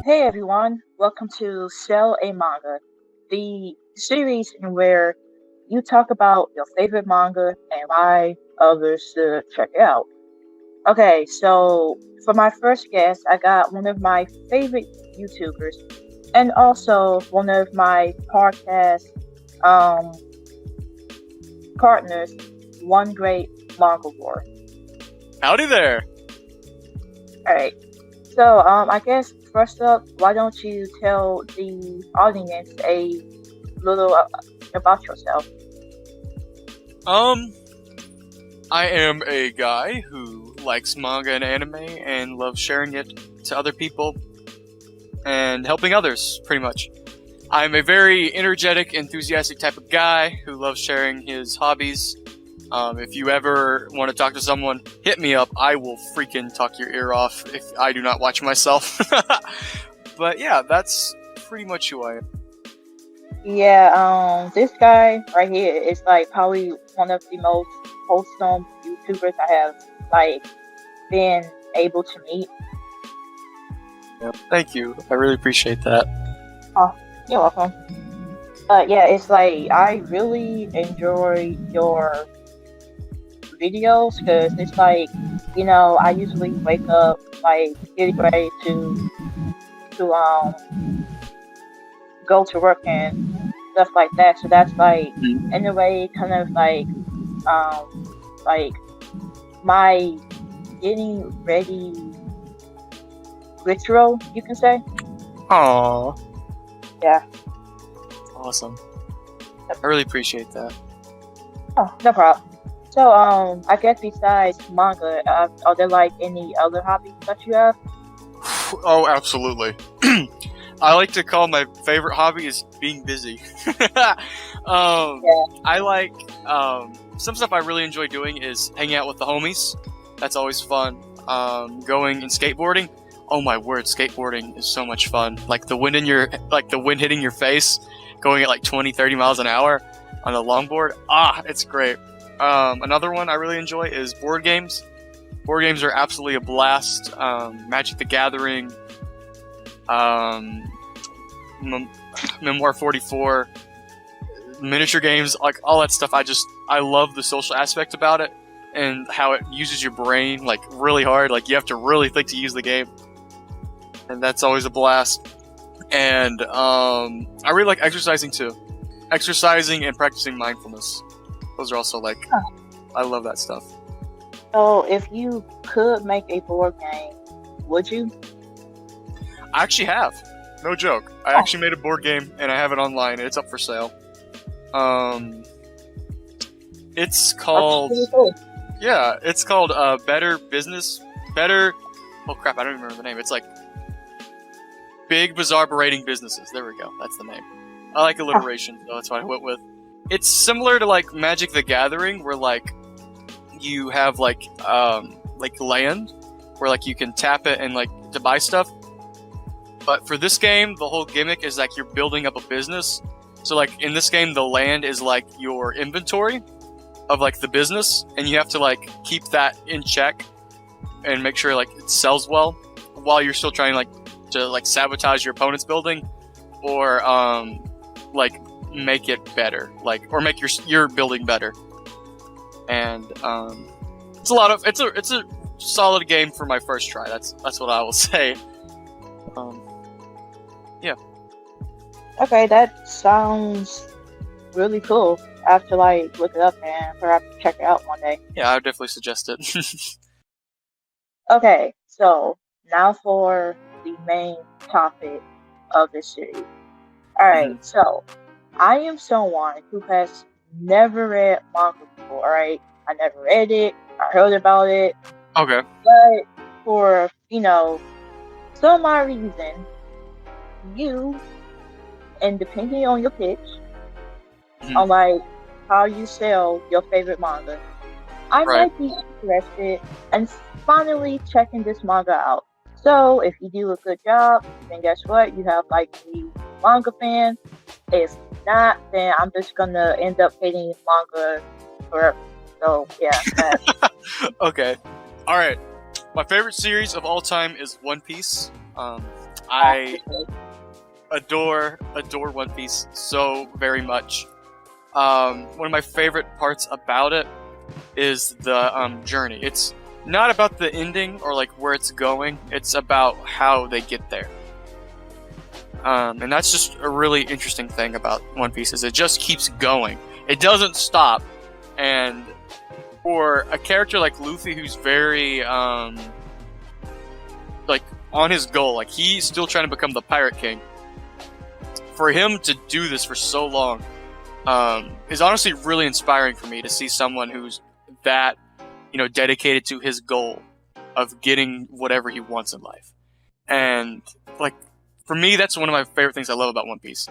Hey everyone, welcome to Sell A Manga, the series in where you talk about your favorite manga and why others should check it out. Okay, so for my first guest, I got one of my favorite YouTubers and also one of my podcast um, partners, One Great Manga War. Howdy there. Alright, so I guess first up, why don't you tell the audience a little about yourself? Um, I am a guy who likes manga and anime and loves sharing it to other people and helping others, pretty much. I'm a very energetic, enthusiastic type of guy who loves sharing his hobbies. If you ever want to talk to someone, hit me up. I will freaking talk your ear off if I do not watch myself. But yeah, that's pretty much who I am. Yeah, this guy right here is like probably one of the most wholesome YouTubers I have like been able to meet. Yep. Thank you. I really appreciate that. Oh, you're welcome. But yeah, it's like I really enjoy your videos because it's like I usually wake up like getting ready to go to work and stuff like that. So that's like in a way kind of like my getting ready ritual, you can say. Aww. Yeah. Awesome. I really appreciate that. Oh, no problem. So I guess besides manga, are there like any other hobbies that you have? Oh, absolutely. I like to call my favorite hobby is being busy. I like some stuff I really enjoy doing is hanging out with the homies. That's always fun. Going and skateboarding. Oh my word, skateboarding is so much fun. Like the wind hitting your face, going at like 20, 30 miles an hour on a longboard. It's great. Another one I really enjoy is board games. Board games are absolutely a blast. Magic the Gathering, Memoir 44, miniature games, like all that stuff. I love the social aspect about it and how it uses your brain like really hard. Like you have to really think to use the game, and that's always a blast. And I really like exercising too. Exercising and practicing mindfulness. Those are also like, I love that stuff. So if you could make a board game, would you? I actually have. No joke. I actually made a board game and I have it online and it's up for sale. It's called... That's really cool. Yeah, it's called Better... Oh crap, I don't even remember the name. It's like Big Bizarre Berating Businesses. There we go. That's the name. I like alliteration, so that's what I went with. It's similar to like Magic the Gathering, where like you have like land, where like you can tap it and like to buy stuff. But for this game, the whole gimmick is like you're building up a business. So like in this game, the land is like your inventory of like the business, and you have to like keep that in check and make sure like it sells well, while you're still trying to sabotage your opponent's building, or like make it better, or make your building better. And it's a solid game for my first try. That's what I will say. Yeah. Okay, that sounds really cool. I have to like look it up and perhaps check it out one day. Yeah, I would definitely suggest it. Okay, so now for the main topic of this series. Alright, so I am someone who has never read manga before, alright? I never read it, I heard about it. Okay. But for, some odd reason, you, and depending on your pitch, on like how you sell your favorite manga, I might be interested in finally checking this manga out. So if you do a good job, then guess what? You have like the manga fan. If not, then I'm just gonna end up hating manga forever. So yeah. Okay. All right. My favorite series of all time is One Piece. I adore One Piece so very much. One of my favorite parts about it is the journey. It's not about the ending or like where it's going. It's about how they get there. And that's just a really interesting thing about One Piece is it just keeps going. It doesn't stop. And for a character like Luffy, who's very like on his goal, like he's still trying to become the Pirate King. For him to do this for so long is honestly really inspiring for me to see someone who's that, dedicated to his goal of getting whatever he wants in life. And like for me, that's one of my favorite things I love about One Piece.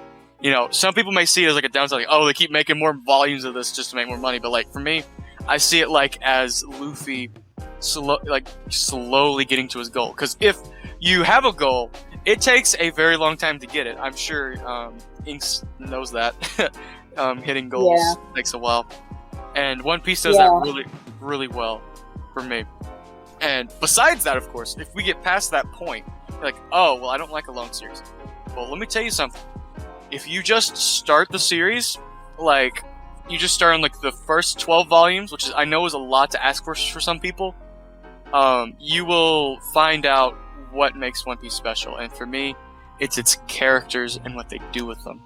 Some people may see it as like a downside, like, oh, they keep making more volumes of this just to make more money. But like for me, I see it like as Luffy slowly getting to his goal. Because if you have a goal, it takes a very long time to get it. I'm sure Inks knows that. Hitting goals takes a while. And One Piece does that really, really well for me. And besides that, of course, if we get past that point, you're like, oh, well, I don't like a long series. Well, let me tell you something. If you just start the series, like, you just start on, like, the first 12 volumes, which I know is a lot to ask for some people, you will find out what makes One Piece special. And for me, it's its characters and what they do with them.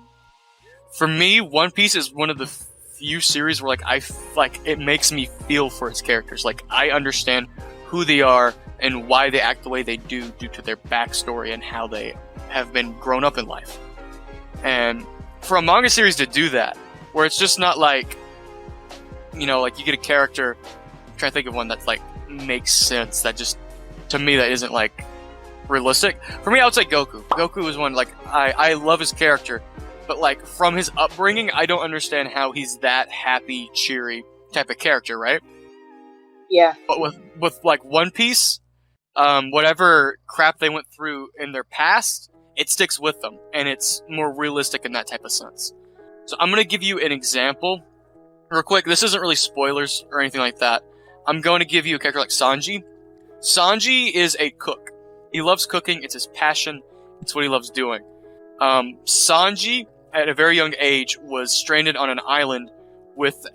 For me, One Piece is one of the few series where it makes me feel for its characters. Like I understand who they are and why they act the way they do due to their backstory and how they have been grown up in life. And for a manga series to do that, where it's just not like, like you get a character, I'm trying to think of one that's like makes sense, that just, to me, that isn't like realistic. For me, I would say Goku. Goku is one, like, I love his character, but like from his upbringing, I don't understand how he's that happy, cheery type of character, right? Yeah. But with like One Piece, whatever crap they went through in their past, it sticks with them, and it's more realistic in that type of sense. So I'm gonna give you an example, real quick. This isn't really spoilers or anything like that. I'm going to give you a character like Sanji. Sanji is a cook. He loves cooking. It's his passion. It's what he loves doing. Sanji, at a very young age, was stranded on an island with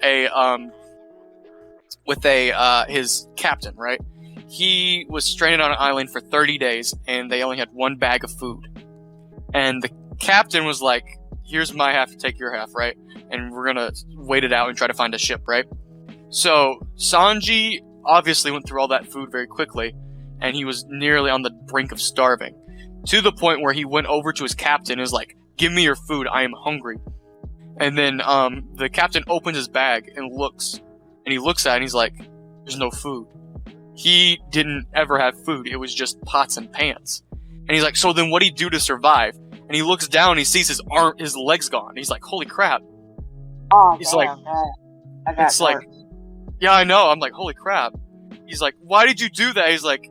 his captain, right? He was stranded on an island for 30 days, and they only had one bag of food. And the captain was like, here's my half, take your half, right? And we're gonna wait it out and try to find a ship, right? So Sanji obviously went through all that food very quickly, and he was nearly on the brink of starving. To the point where he went over to his captain and was like, give me your food, I am hungry. And then the captain opens his bag and he looks at it and he's like, there's no food. He didn't ever have food, it was just pots and pans. And he's like, so then what do you do to survive? And he looks down and he sees his legs gone. He's like, holy crap. Oh, he's damn, like, I got it's like, yeah, I know. I'm like, holy crap. He's like, why did you do that? He's like,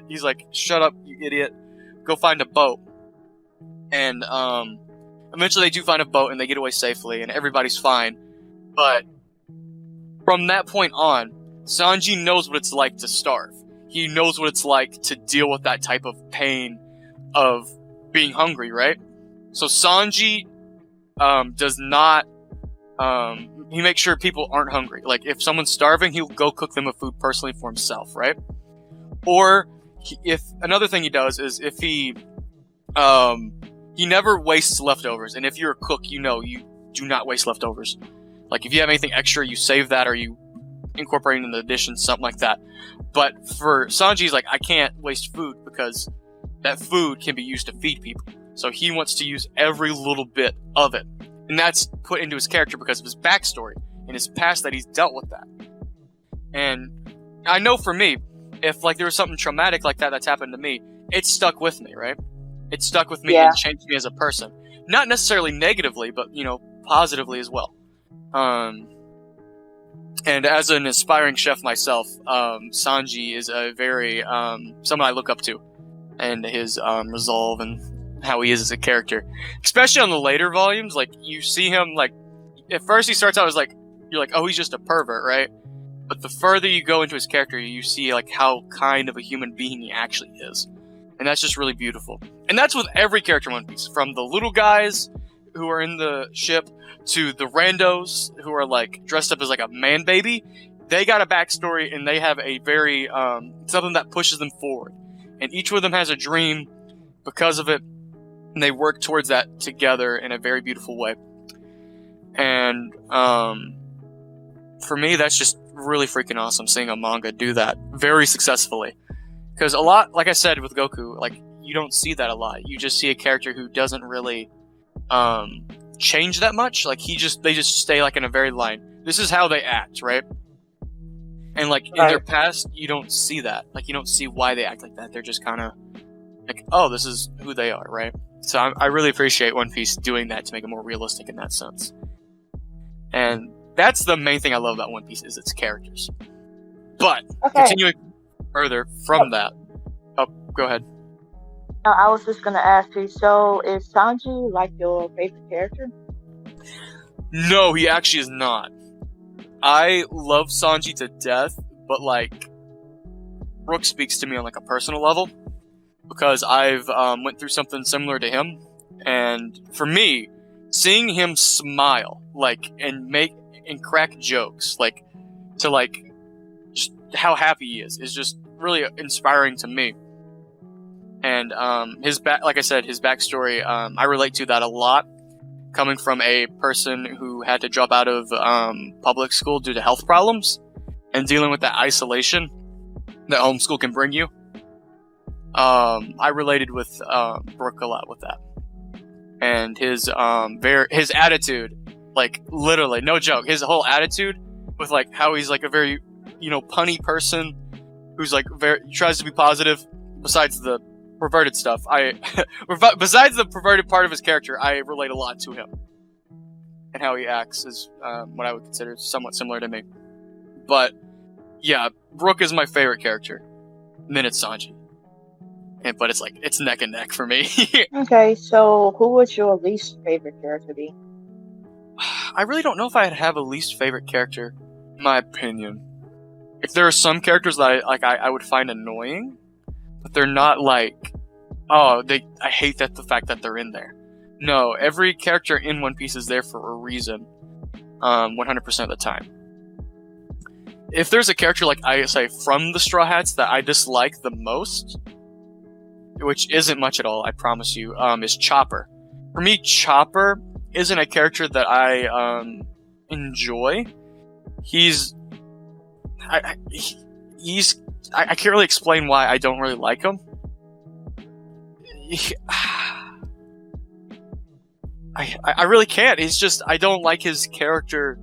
he's like, shut up, you idiot. Go find a boat. And eventually they do find a boat and they get away safely and everybody's fine. But from that point on, Sanji knows what it's like to starve. He knows what it's like to deal with that type of pain of being hungry, right? So Sanji does not he makes sure people aren't hungry. Like if someone's starving, he'll go cook them a food personally for himself, right? Or if another thing he does is if he never wastes leftovers. And if you're a cook, you do not waste leftovers. Like if you have anything extra, you save that or you incorporate it in the addition, something like that. But for Sanji, he's like, I can't waste food because that food can be used to feed people. So he wants to use every little bit of it. And that's put into his character because of his backstory and his past that he's dealt with that. And I know for me, if like there was something traumatic like that that's happened to me, it stuck with me, right? It stuck with me and changed me as a person. Not necessarily negatively, but, positively as well. And as an aspiring chef myself, Sanji is a very, someone I look up to. And his resolve and how he is as a character. Especially on the later volumes, like, you see him, like, at first he starts out as, like, you're like, oh, he's just a pervert, right? But the further you go into his character, you see, like, how kind of a human being he actually is. And that's just really beautiful. And that's with every character in One Piece, from the little guys who are in the ship to the randos who are like dressed up as like a man baby. They got a backstory, and they have a very something that pushes them forward. And each one of them has a dream because of it, and they work towards that together in a very beautiful way. And for me, that's just really freaking awesome, seeing a manga do that very successfully. Because a lot, like I said with Goku, like, you don't see that a lot. You just see a character who doesn't really change that much. Like, they just stay like in a very line. This is how they act, right? And like in their past, you don't see that. Like, you don't see why they act like that. They're just kind of like, oh, this is who they are, right? So I really appreciate One Piece doing that to make it more realistic in that sense. And that's the main thing I love about One Piece, is its characters. But continuing further from that, go ahead. I was just gonna ask you. So, is Sanji like your favorite character? No, he actually is not. I love Sanji to death, but like, Brook speaks to me on like a personal level, because I've went through something similar to him, and for me, seeing him smile like and crack jokes, like, to like just how happy he is just really inspiring to me. And like I said, his backstory, I relate to that a lot, coming from a person who had to drop out of public school due to health problems, and dealing with that isolation that homeschool can bring you. I related with Brook a lot with that, and his attitude, like, literally, no joke, his whole attitude with like how he's like a very, punny person who's like tries to be positive. Besides the perverted stuff, besides the perverted part of his character, I relate a lot to him, and how he acts is what I would consider somewhat similar to me. But yeah, Brook is my favorite character. And then it's Sanji. But it's neck and neck for me. Okay, so who would your least favorite character be? I really don't know if I'd have a least favorite character, in my opinion. If there are some characters that I would find annoying, but they're not like, I hate the fact that they're in there. No, every character in One Piece is there for a reason, 100% of the time. If there's a character, like I say, from the Straw Hats that I dislike the most, which isn't much at all, I promise you, is Chopper. For me, Chopper isn't a character that I enjoy. I can't really explain why I don't really like him. I really can't. He's just, I don't like his character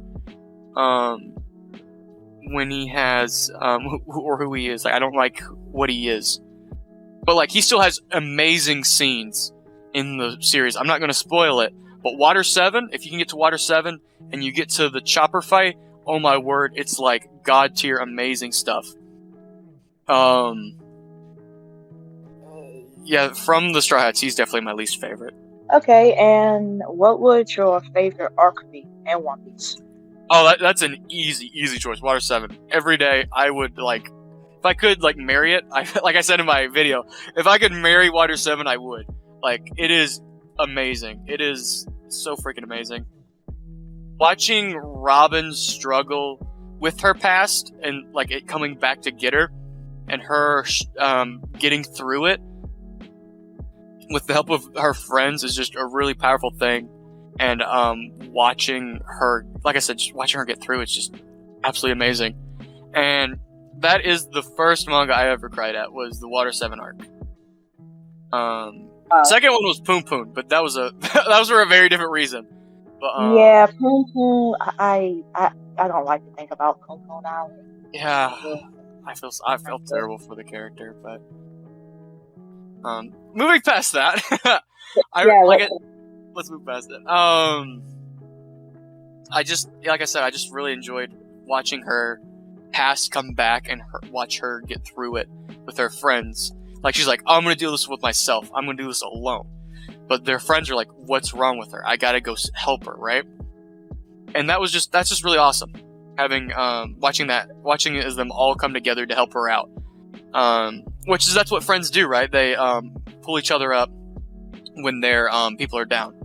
when he has who he is. Like, I don't like what he is. But like, he still has amazing scenes in the series. I'm not going to spoil it, but Water 7, if you can get to Water 7 and you get to the Chopper fight, oh my word, it's like god tier amazing stuff. Yeah, from the Straw Hats, he's definitely my least favorite. Okay, and what would your favorite arc be in One Piece? Oh, that's an easy choice. Water 7. Every day, I would, like, if I could, like, marry it, like I said in my video, if I could marry Water 7, I would. Like, it is amazing. It is so freaking amazing. Watching Robin struggle with her past, and, like, it coming back to get her, and her getting through it with the help of her friends is just a really powerful thing. And watching her, like I said, just watching her get through, it's just absolutely amazing. And that is the first manga I ever cried at, was the Water 7 arc. Second one was Poon Poon, but that was for a very different reason. But, yeah, Poon Poon, I don't like to think about Poon Poon now. Yeah, I felt terrible for the character, but moving past that, let's move past it. Like I said, I just really enjoyed watching her past come back and watch her get through it with her friends. Like, she's like, oh, I'm gonna do this with myself. I'm gonna do this alone. But their friends are like, what's wrong with her? I gotta go help her, right? And that's just really awesome. Having watching it as them all come together to help her out. that's what friends do, right? They pull each other up when their people are down,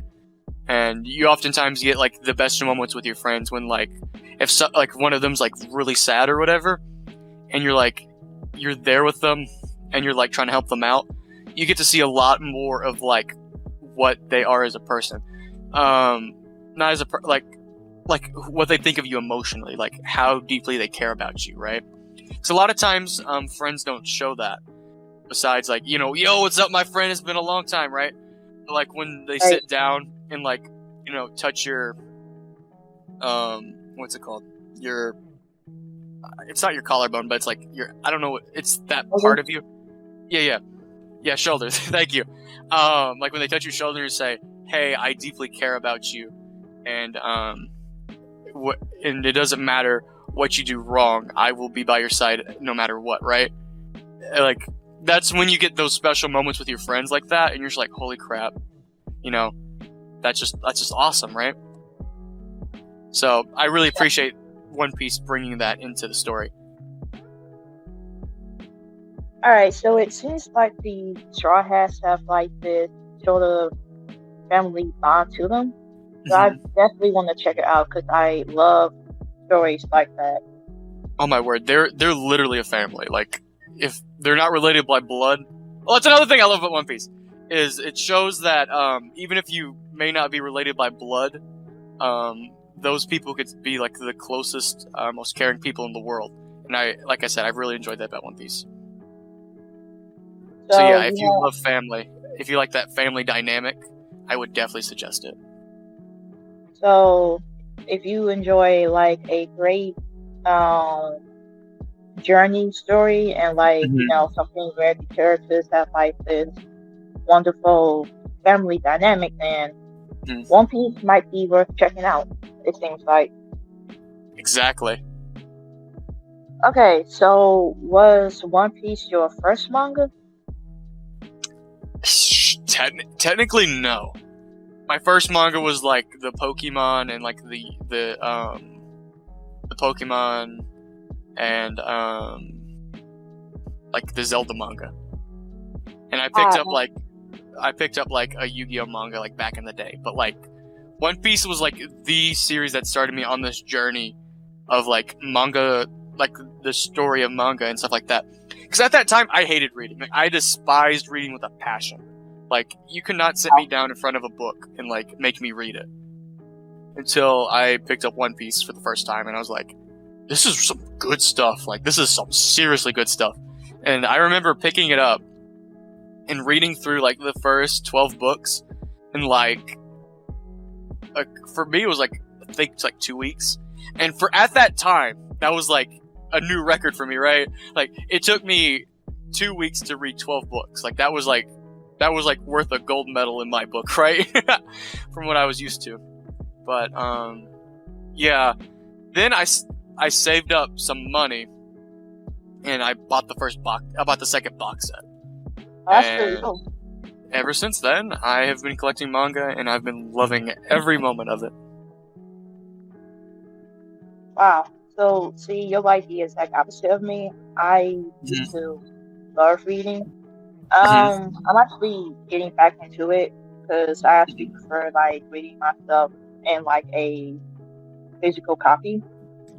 and you oftentimes get like the best moments with your friends when like if like one of them's like really sad or whatever, and you're there with them and you're like trying to help them out. You get to see a lot more of like what they are as a person, not as a like what they think of you emotionally, like how deeply they care about you, right? So a lot of times friends don't show that, besides like, yo, what's up, my friend, it's been a long time, right? But, like when they sit down and like, touch your what's it called, your it's not your collarbone, but it's like your, I don't know, it's that part of you. Yeah, shoulders. Thank you. Like when they touch your shoulder and say, hey, I deeply care about you, and and it doesn't matter what you do wrong, I will be by your side no matter what, right? Like that's when you get those special moments with your friends like that, and you're just like, holy crap, that's just awesome, right? So I really appreciate One Piece bringing that into the story. Alright, so it seems like the Straw Hats have like this sort of family bond to them. So I definitely want to check it out because I love stories like that. Oh my word, they're literally a family. Like if they're not related by blood, well, that's another thing I love about One Piece, is it shows that even if you may not be related by blood, those people could be like the closest, most caring people in the world. And like I said, I've really enjoyed that about One Piece. So yeah, if you love family, if you like that family dynamic, I would definitely suggest it. So if you enjoy like a great journey story and like something where the characters have like this wonderful family dynamic, then One Piece might be worth checking out, it seems like. Exactly. Okay, so was One Piece your first manga? Technically, no. My first manga was like the Pokemon and like the Pokemon and like the Zelda manga. And I picked up like a Yu-Gi-Oh manga like back in the day. But like One Piece was like the series that started me on this journey of like manga, like the story of manga and stuff like that. Because at that time, I hated reading. Like, I despised reading with a passion. Like, you could not sit me down in front of a book and, like, make me read it. Until I picked up One Piece for the first time, and I was like, this is some good stuff. Like, this is some seriously good stuff. And I remember picking it up and reading through, like, the first 12 books. And, like for me, it was, like, I think it's, like, 2 weeks. And at that time, that was, like, a new record for me, right? Like, it took me 2 weeks to read 12 books. Like, that was worth a gold medal in my book, right? From what I was used to. But yeah. Then I saved up some money, and I bought the second box set. That's pretty cool. Ever since then, I have been collecting manga, and I've been loving every moment of it. Wow. So, see, your idea is like opposite of me. I used to love reading. I'm actually getting back into it because I actually prefer like reading myself in like a physical copy.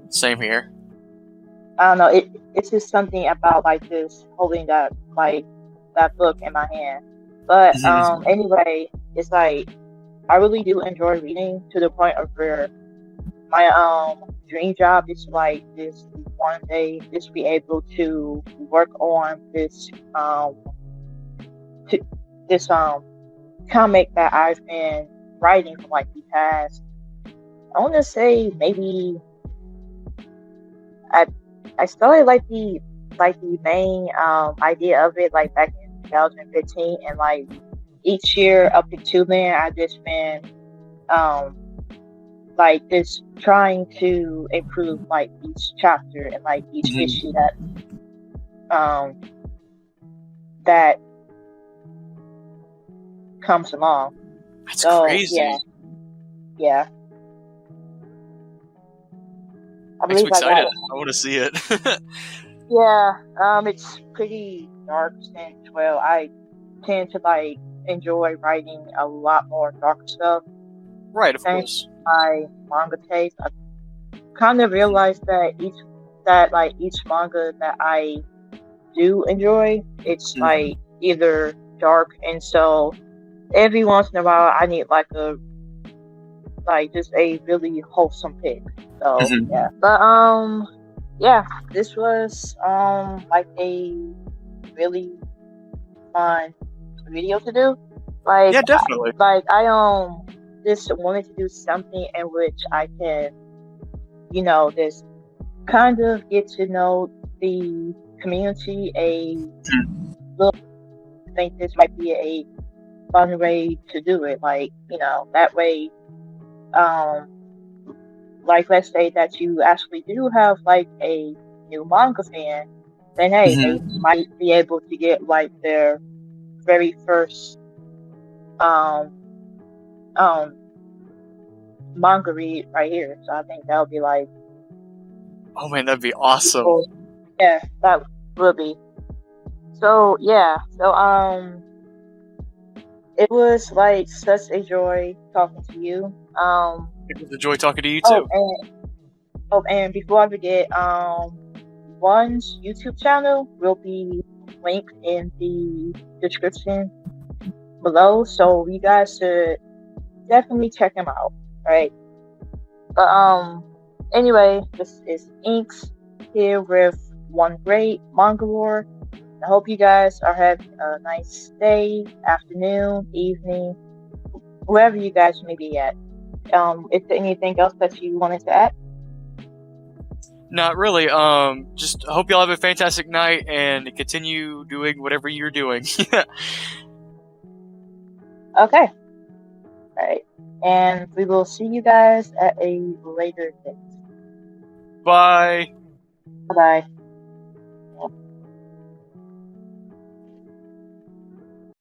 Same here. I don't know. It's just something about like just holding that book in my hand. But anyway, it's like I really do enjoy reading to the point of where my dream job is like this one day just be able to work on this comic that I've been writing for like the past, I want to say maybe I started like the main idea of it like back in 2015, and like each year up until then I've just been like just trying to improve like each chapter and like each issue that comes along. That's crazy. Yeah. Makes me excited. I want to see it. Yeah, it's pretty dark since, well, I tend to like enjoy writing a lot more dark stuff. Right, of Thanks course. to my manga taste, I kind of Mhm. realized that each manga that I do enjoy, it's Mhm. like either dark, and so every once in a while I need like just a really wholesome pick. So Mhm. yeah, but yeah, this was like a really fun video to do. Like Yeah, definitely. I just wanted to do something in which I can, just kind of get to know the community a little. I think this might be a fun way to do it. Like, that way, um, like let's say that you actually do have like a new manga fan, then hey, they Mhm. might be able to get like their very first um um manga read right here. So I think that would be like Oh man, that'd be awesome. cool. Yeah, that would be. So yeah, so it was like such a joy talking to you. It was a joy talking to you Oh, too. and before I forget, one's YouTube channel will be linked in the description below, so you guys should definitely check him out. Right? But anyway, this is Inks here with one great manga lore. I hope you guys are having a nice day, afternoon, evening, wherever you guys may be at. Is there anything else that you wanted to add? Not really. Just hope y'all have a fantastic night and continue doing whatever you're doing. Okay, all right. And we will see you guys at a later date. Bye. Bye bye.